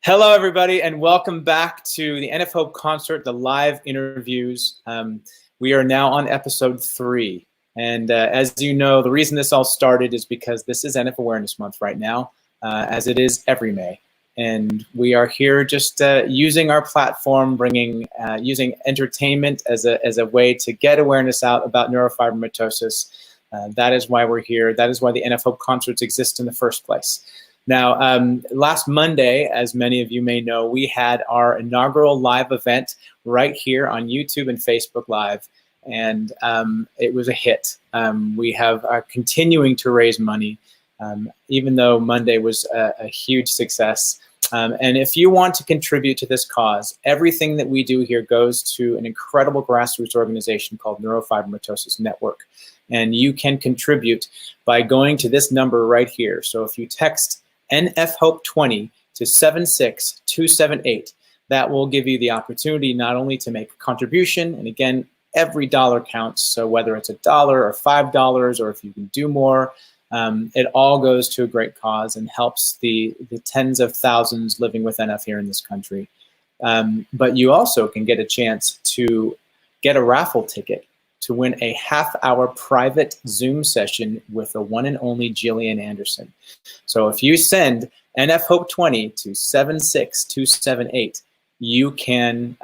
Hello, everybody, and welcome back to the NF Hope concert, the live interviews. We are now on episode 3. And as you know, the reason this all started is because this is NF Awareness Month right now, as it is every May. And we are here just using our platform, using entertainment as a way to get awareness out about neurofibromatosis. That is why we're here. That is why the NF Hope concerts exist in the first place. Now, last Monday, as many of you may know, we had our inaugural live event right here on YouTube and Facebook Live, and it was a hit. We have continuing to raise money, even though Monday was a huge success. And if you want to contribute to this cause, everything that we do here goes to an incredible grassroots organization called Neurofibromatosis Network. And you can contribute by going to this number right here. So if you text NF Hope 20 to 76278. That will give you the opportunity not only to make a contribution, and again, every dollar counts. So whether it's $1 or $5, or if you can do more, it all goes to a great cause and helps the tens of thousands living with NF here in this country. But you also can get a chance to get a raffle ticket to win a half-hour private Zoom session with the one and only Jillian Anderson. So if you send NF Hope 20 to 76278, you can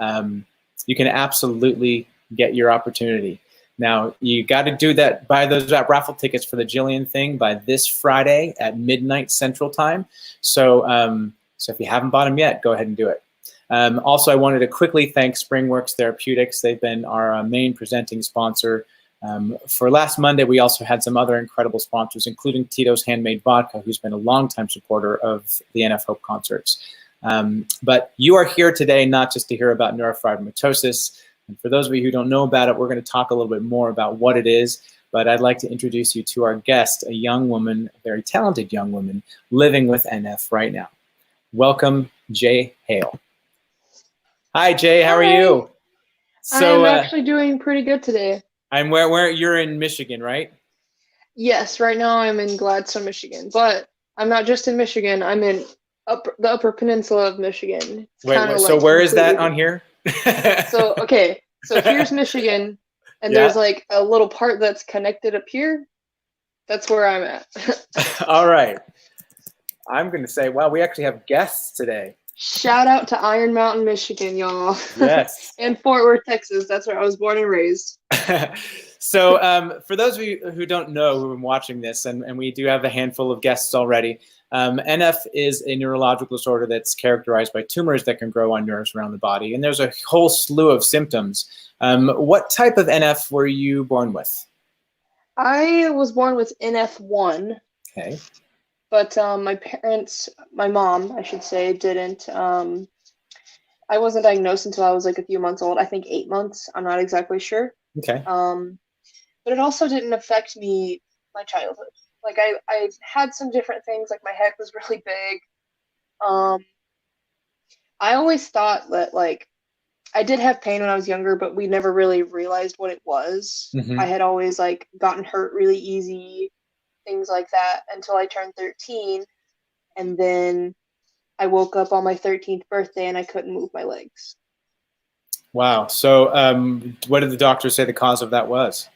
absolutely get your opportunity. Now, you got to do that, buy those raffle tickets for the Jillian thing by this Friday at midnight Central Time. So, so if you haven't bought them yet, go ahead and do it. Also, I wanted to quickly thank SpringWorks Therapeutics. They've been our main presenting sponsor. For last Monday, we also had some other incredible sponsors, including Tito's Handmade Vodka, who's been a longtime supporter of the NF Hope concerts. But you are here today not just to hear about neurofibromatosis. And for those of you who don't know about it, we're going to talk a little bit more about what it is. But I'd like to introduce you to our guest, a young woman, a very talented young woman, living with NF right now. Welcome, Jay Hale. Hi, Jay. How are you? So, I'm actually doing pretty good today. I'm where you're in Michigan, right? Yes, right now I'm in Gladstone, Michigan, but I'm not just in Michigan. I'm in the Upper Peninsula of Michigan. Wait, so where is that on here? So here's Michigan, and there's like a little part that's connected up here. That's where I'm at. All right. I'm going to say, wow, we actually have guests today. Shout out to Iron Mountain, Michigan, y'all. Yes. And Fort Worth, Texas. That's where I was born and raised. So for those of you who don't know, who've been watching this, and we do have a handful of guests already, NF is a neurological disorder that's characterized by tumors that can grow on nerves around the body. And there's a whole slew of symptoms. What type of NF were you born with? I was born with NF1. Okay. But my mom, I should say, didn't. I wasn't diagnosed until I was like a few months old. I think 8 months. I'm not exactly sure. Okay. But it also didn't affect my childhood. Like I had some different things. Like my head was really big. I always thought that like I did have pain when I was younger, but we never really realized what it was. Mm-hmm. I had always like gotten hurt really easy. Things like that until I turned 13, and then I woke up on my 13th birthday and I couldn't move my legs. Wow. So what did the doctor say the cause of that was?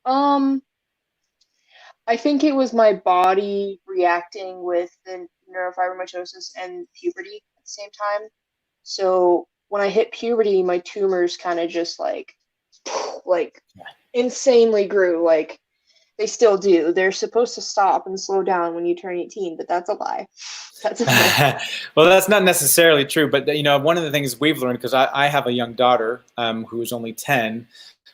I think it was my body reacting with the neurofibromatosis and puberty at the same time. So when I hit puberty, my tumors kind of just like insanely grew. Like they still do. They're supposed to stop and slow down when you turn 18, but that's a lie. That's a lie. Well, that's not necessarily true. But, you know, one of the things we've learned, because I have a young daughter who is only 10,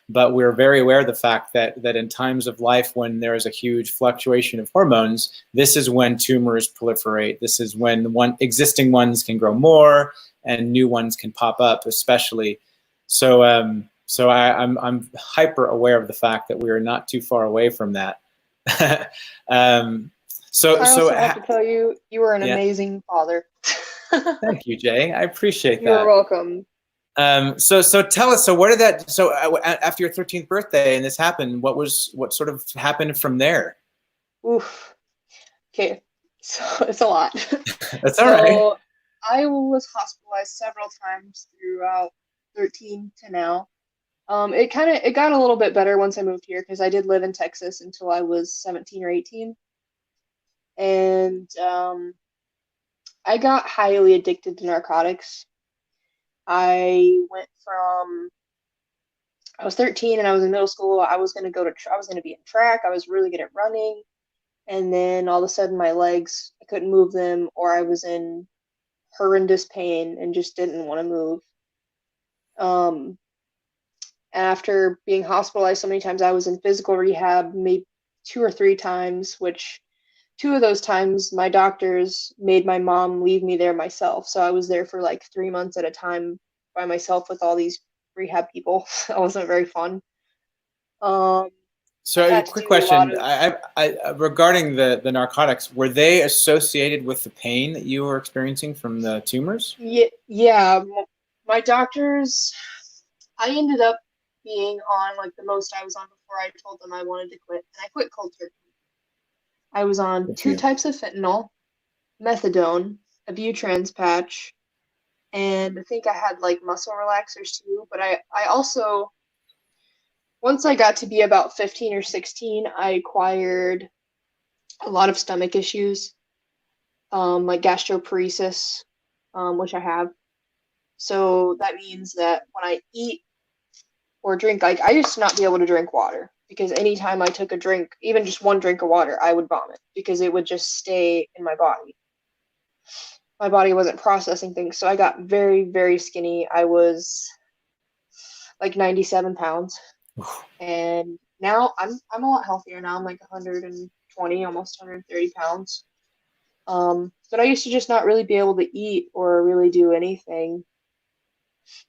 but we're very aware of the fact that in times of life when there is a huge fluctuation of hormones, this is when tumors proliferate. This is when existing ones can grow more and new ones can pop up, especially. So, I'm hyper aware of the fact that we are not too far away from that. I also have to tell you, you were an amazing father. Thank you, Jay. I appreciate that. You're welcome. So tell us. So where did that? So after your 13th birthday and this happened, what sort of happened from there? Oof. Okay, so it's a lot. That's all right. I was hospitalized several times throughout 13 to now. It got a little bit better once I moved here because I did live in Texas until I was 17 or 18, and I got highly addicted to narcotics. I went from I was 13 and I was in middle school. I was gonna be in track. I was really good at running, and then all of a sudden my legs, I couldn't move them, or I was in horrendous pain and just didn't want to move. Um, After being hospitalized so many times, I was in physical rehab maybe 2 or 3 times, which 2 of those times my doctors made my mom leave me there myself. So I was there for like 3 months at a time by myself with all these rehab people. That wasn't very fun. Um, I So, a had to quick do a lot question: of regarding the narcotics, were they associated with the pain that you were experiencing from the tumors? yeah, yeah. My doctors, I ended up being on like the most I was on before I told them I wanted to quit, and I quit cold turkey. I was on Good for two you. types of fentanyl, methadone, a Butrans patch, and I think I had like muscle relaxers too. But I also, once I got to be about 15 or 16, I acquired a lot of stomach issues, like gastroparesis, which I have. So that means that when I eat or drink, like I used to not be able to drink water because anytime I took a drink, even just one drink of water, I would vomit because it would just stay in my body. My body wasn't processing things, so I got very, very skinny. I was like 97 pounds, and now I'm a lot healthier now. I'm like 120, almost 130 pounds. But I used to just not really be able to eat or really do anything.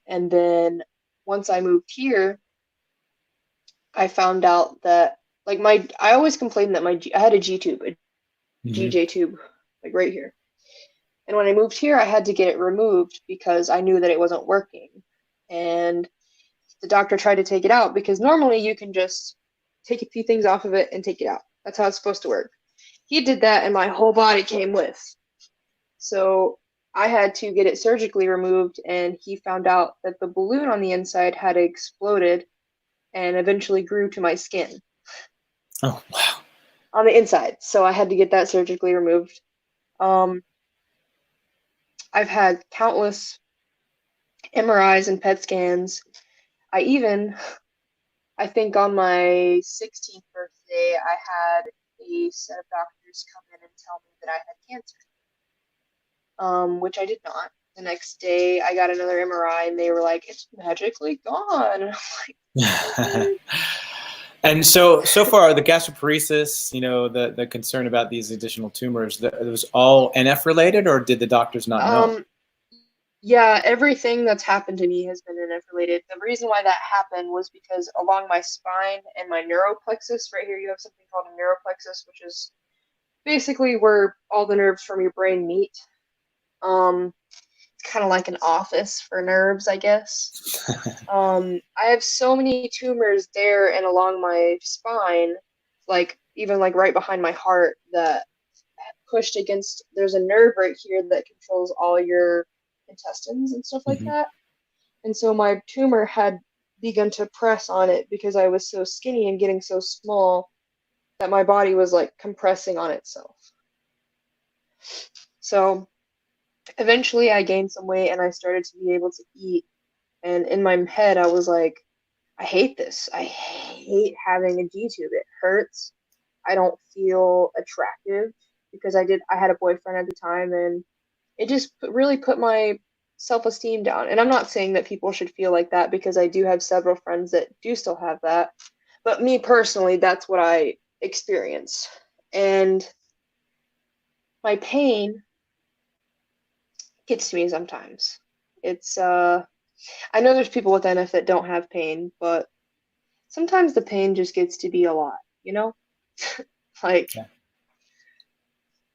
And then once I moved here, I found out that like I always complained that I had a G tube, a Hmm. GJ tube, like right here. And when I moved here, I had to get it removed because I knew that it wasn't working. And the doctor tried to take it out because normally you can just take a few things off of it and take it out. That's how it's supposed to work. He did that and my whole body came with. So I had to get it surgically removed, and he found out that the balloon on the inside had exploded and eventually grew to my skin Oh, wow. on the inside. So I had to get that surgically removed. Um, I've had countless MRIs and PET scans. I think on my 16th birthday, I had a set of doctors come in and tell me that I had cancer, which I did not. The next day, I got another MRI, and they were like, "It's magically gone." I'm like, "Okay." And so far, the gastroparesis, the concern about these additional tumors, it was all NF related, or did the doctors not know? Um, yeah, everything that's happened to me has been NF related. The reason why that happened was because along my spine and my neuroplexus, right here, you have something called a neuroplexus, which is basically where all the nerves from your brain meet. It's kind of like an office for nerves, I guess. I have so many tumors there and along my spine, like even like right behind my heart, that pushed against. There's a nerve right here that controls all your intestines and stuff like Hmm. that. And so my tumor had begun to press on it because I was so skinny and getting so small that my body was like compressing on itself. So eventually I gained some weight and I started to be able to eat. And in my head, I was like, I hate this. I hate having a G tube. It hurts. I don't feel attractive because I had a boyfriend at the time, and it just really put my self-esteem down. And I'm not saying that people should feel like that because I do have several friends that do still have that. But me personally, that's what I experience. And my pain gets to me sometimes. It's I know there's people with NF that don't have pain, but sometimes the pain just gets to be a lot, you know? Like Yeah.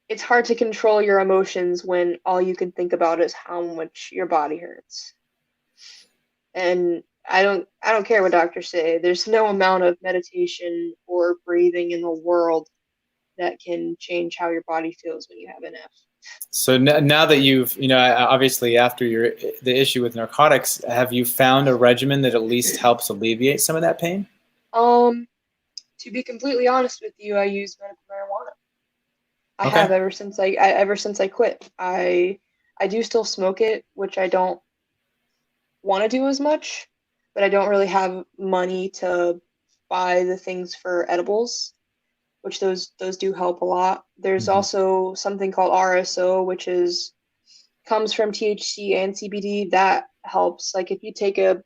it's hard to control your emotions when all you can think about is how much your body hurts. And I don't care what doctors say. There's no amount of meditation or breathing in the world that can change how your body feels when you have NF. So now that you've, obviously after the issue with narcotics, have you found a regimen that at least helps alleviate some of that pain? To be completely honest with you, I use medical marijuana. I have Okay. ever since I quit. I do still smoke it, which I don't want to do as much, but I don't really have money to buy the things for edibles, which those do help a lot. There's Hmm. also something called RSO, which is comes from THC and CBD. That helps. Like if you take a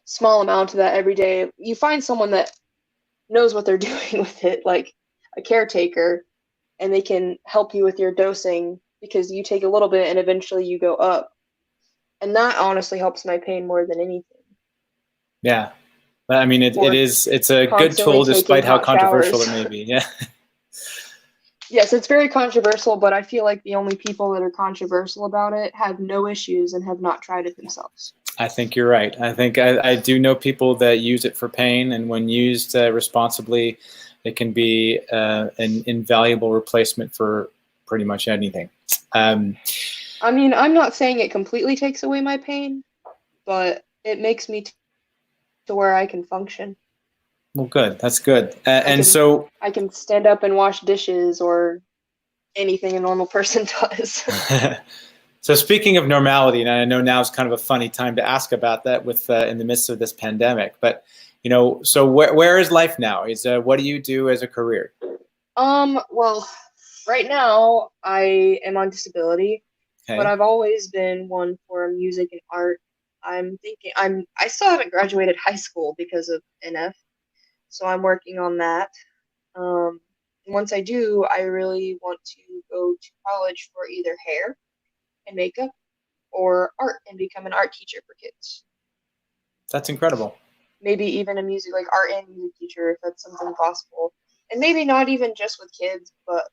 small amount of that every day, you find someone that knows what they're doing with it, like a caretaker, and they can help you with your dosing because you take a little bit and eventually you go up. And that honestly helps my pain more than anything. Yeah. I mean, Or it's a good constantly tool taking despite how hot controversial showers. it may be. Yeah. Yes, it's very controversial, but I feel like the only people that are controversial about it have no issues and have not tried it themselves. I think you're right. I think I do know people that use it for pain, and when used responsibly, it can be an invaluable replacement for pretty much anything. Um, I mean, I'm not saying it completely takes away my pain, but it makes me to where I can function. well, good. That's good. I And can so, I can stand up and wash dishes or anything a normal person does. so speaking of normality, and I know now is kind of a funny time to ask about that with in the midst of this pandemic, but so where is life now? What do you do as a career? Well, right now I am on disability, but Okay. I've always been one for music and art. I still haven't graduated high school because of NF, so I'm working on that. And once I do, I really want to go to college for either hair and makeup or art and become an art teacher for kids. That's incredible. Maybe even a music like art and music teacher if that's something possible. And maybe not even just with kids, but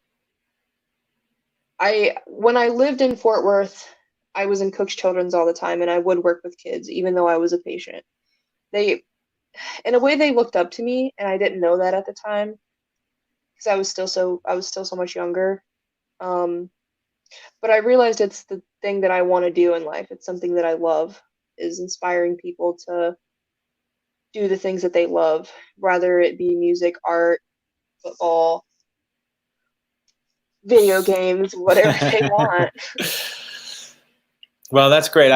I when I lived in Fort Worth, I was in Cook's Children's all the time and I would work with kids even though I was a patient. They in a way they looked up to me and I didn't know that at the time because I was still so much younger. Um, but I realized it's the thing that I want to do in life. It's something that I love is inspiring people to do the things that they love, whether it be music, art, football, video games, whatever they want. Well, that's great.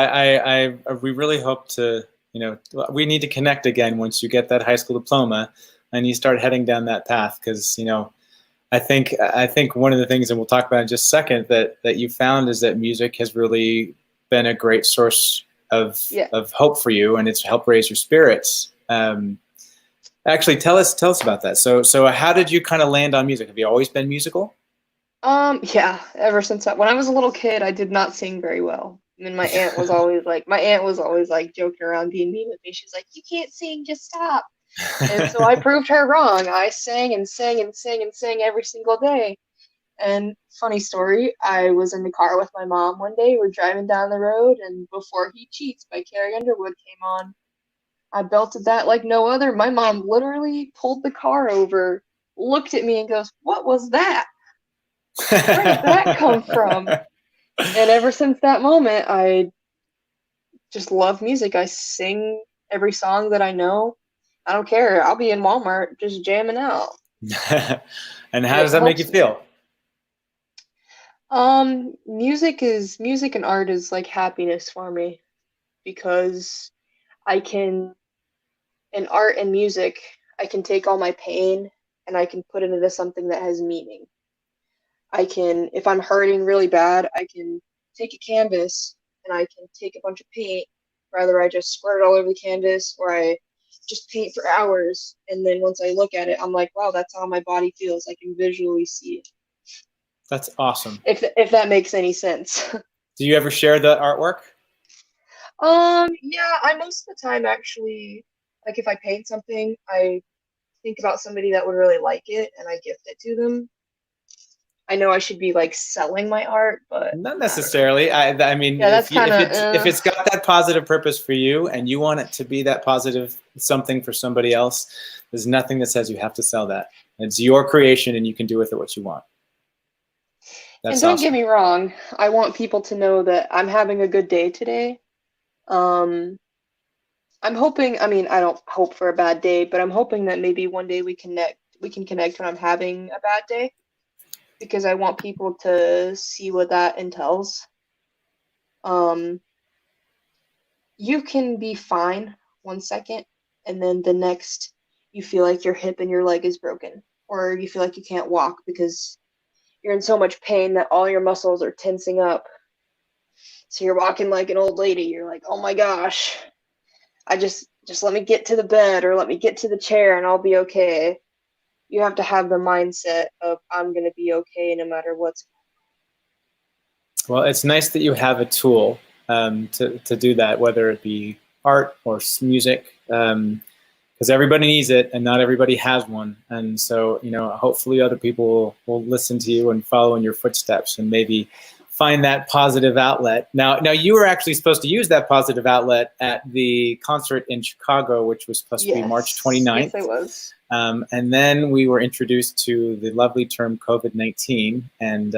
We really hope to, we need to connect again once you get that high school diploma and you start heading down that path. Because, I think one of the things, and we'll talk about in just a second, that you found is that music has really been a great source of Yeah. of hope for you, and it's helped raise your spirits. Actually, tell us about that. So how did you kind of land on music? Have you always been musical? Yeah, ever since when I was a little kid, I did not sing very well. And my aunt was always like joking around, being mean with me. She's like, "You can't sing, just stop." And so I proved her wrong. I sang and sang and sang and sang every single day. And funny story, I was in the car with my mom one day. We're driving down the road, and Before He Cheats by Carrie Underwood came on. I belted that like no other. My mom literally pulled the car over, looked at me, and goes, "What was that? Where did that come from?" And ever since that moment, I just love music. I sing every song that I know. I don't care. I'll be in Walmart just jamming out, And and how it does that make you helps me. feel? Music and art is like happiness for me because I can, in art and music, I can take all my pain and I can put it into something that has meaning. I can, if I'm hurting really bad, I can take a canvas and I can take a bunch of paint. Rather, I just squirt it all over the canvas or I just paint for hours. And then once I look at it, I'm like, wow, that's how my body feels. I can visually see it. That's awesome. If that makes any sense. Do you ever share the artwork? Yeah, I most of the time actually, like if I paint something, I think about somebody that would really like it and I gift it to them. I know I should be like selling my art, but Not I don't know. necessarily. I mean, Yeah, that's kind if of it's got that positive purpose for you and you want it to be that positive something for somebody else, there's nothing that says you have to sell that. It's your creation and you can do with it what you want. And don't get awesome. me wrong, I want people to know that I'm having a good day today. Um, I'm hoping, I mean, I don't hope for a bad day, but I'm hoping that maybe one day we can connect when I'm having a bad day because I want people to see what that entails. Um, you can be fine 1 second, and then the next you feel like your hip and your leg is broken, or you feel like you can't walk because you're in so much pain that all your muscles are tensing up. So you're walking like an old lady. You're like, oh my gosh, I just let me get to the bed or let me get to the chair and I'll be okay. You have to have the mindset of I'm gonna be okay no matter what's. Well, it's nice that you have a tool to do that, whether it be art or music, because everybody needs it and not everybody has one. And so, you know, hopefully other people will listen to you and follow in your footsteps and maybe find that positive outlet. Now, you were actually supposed to use that positive outlet at the concert in Chicago, which was supposed to be March 29th. Yes, I was. And then we were introduced to the lovely term COVID-19, and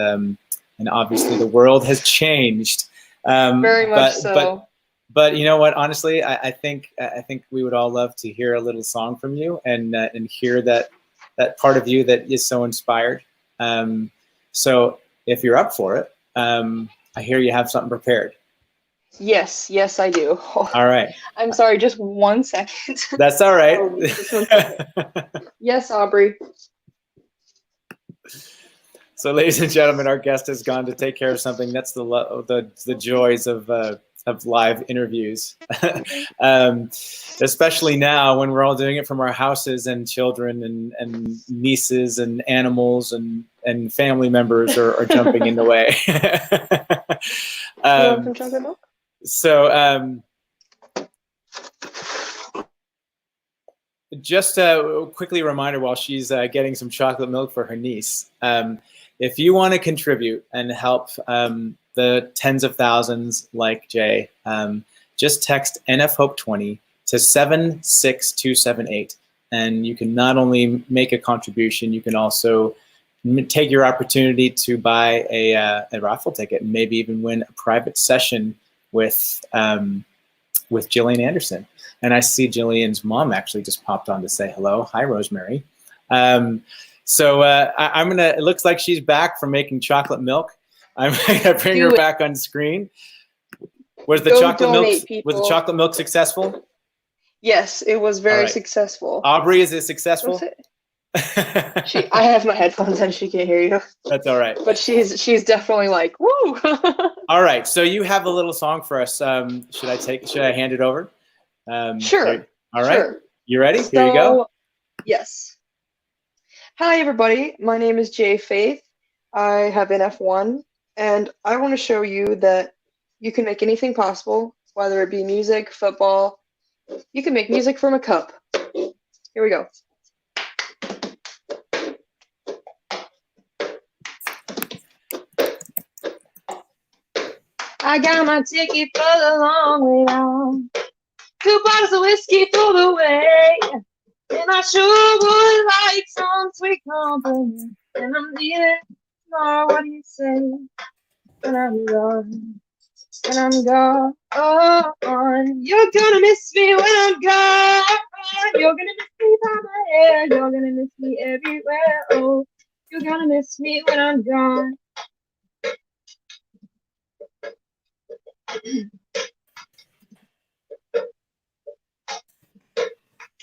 obviously the world has changed. Very much so. But you know what? Honestly, I think we would all love to hear a little song from you and hear that part of you that is so inspired. So if you're up for it, I hear you have something prepared. Yes, I do. All right. I'm sorry, just 1 second. That's all right. Oh, just 1 second. Yes, Aubrey. So, ladies and gentlemen, our guest has gone to take care of something. That's the joys of live interviews, especially now when we're all doing it from our houses, and children and nieces and animals and family members are jumping in the way. You want some chocolate milk? So, just a quickly reminder while she's getting some chocolate milk for her niece. If you want to contribute and help the tens of thousands like Jay, just text NFHope20 to 76278. And you can not only make a contribution, you can also take your opportunity to buy a raffle ticket and maybe even win a private session with Jillian Anderson. And I see Jillian's mom actually just popped on to say hello. Hi, Rosemary. So I'm gonna. It looks like she's back from making chocolate milk. I'm gonna bring her back on screen. Was the chocolate milk successful? Yes, it was very successful. Aubrey, is it successful? I have my headphones and she can't hear you. That's all right. But she's definitely like, woo. All right. So you have a little song for us. Should I hand it over? Sure. All right. Sure. You ready? Here you go. Yes. Hi, everybody. My name is Jay Faith. I have an F1, and I want to show you that you can make anything possible, whether it be music, football. You can make music from a cup. Here we go. I got my ticket for the long way down. 2 bottles of whiskey for the way. And I sure would like some sweet company. And I'm leaving tomorrow, what do you say? When I'm gone, when I'm gone, you're gonna miss me when I'm gone. You're gonna miss me by my hair. You're gonna miss me everywhere. Oh, you're gonna miss me when I'm gone.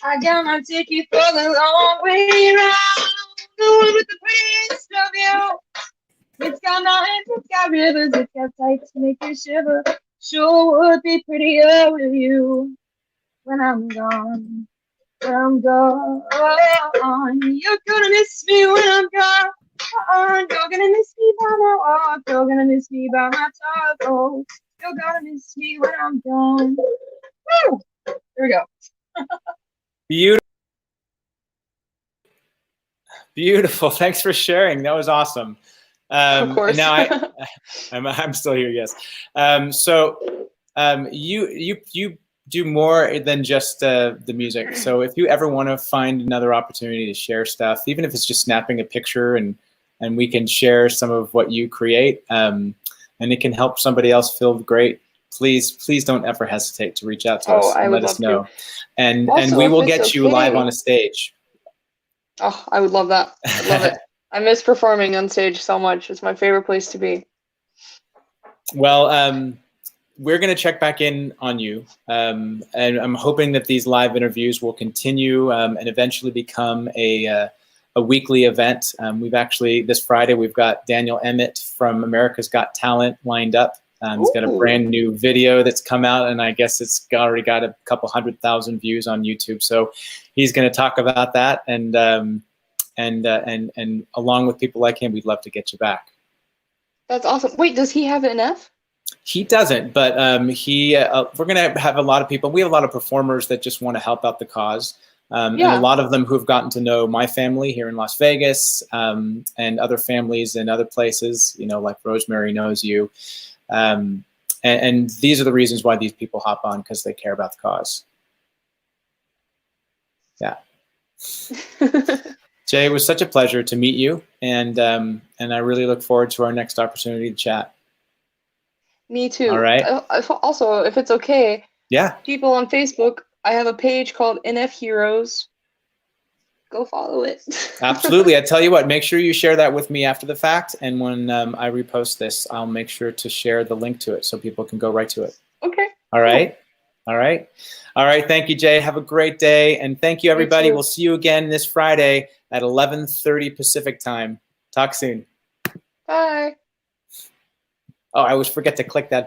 I got my ticket for the long way round. The one with the prettiest of you. It's got mountains, it's got rivers, it's got sights to make you shiver. Sure would be prettier with you when I'm gone. When I'm gone, you're gonna miss me when I'm gone. You're gonna miss me by my walk. You're gonna miss me by my talk. Oh, you're gonna miss me when I'm gone. Woo! There we go. Beautiful. Thanks for sharing. That was awesome. Of course. Now I'm still here. Yes. So you do more than just the music. So if you ever want to find another opportunity to share stuff, even if it's just snapping a picture and and we can share some of what you create, and it can help somebody else feel great, please don't ever hesitate to reach out to us I and would let us love know. to. And Also, we if will it's get you live okay. on a stage. Oh, I would love that. I'd love it. I miss performing on stage so much. It's my favorite place to be. Well, we're going to check back in on you, and I'm hoping that these live interviews will continue and eventually become a weekly event. We've actually, this Friday, we've got Daniel Emmett from America's Got Talent lined up. He's got a brand new video that's come out, and I guess it's already got a couple 100,000 views on YouTube. So he's going to talk about that, and along with people like him, we'd love to get you back. That's awesome. Wait, does he have an F? He doesn't, but we're going to have a lot of people. We have a lot of performers that just want to help out the cause. And a lot of them who have gotten to know my family here in Las Vegas, and other families in other places, like Rosemary knows you. And these are the reasons why these people hop on, because they care about the cause. Yeah. Jay, it was such a pleasure to meet you, and I really look forward to our next opportunity to chat. Me too. All right. Also, if it's okay, yeah, people on Facebook, I have a page called NF Heroes. Go follow it. Absolutely. I tell you what, make sure you share that with me after the fact, and when I repost this, I'll make sure to share the link to it so people can go right to it. Okay. All right. Cool. All right. All right. Thank you, Jay. Have a great day, and thank you, everybody. We'll see you again this Friday at 11:30 Pacific time. Talk soon. Bye. Oh, I always forget to click that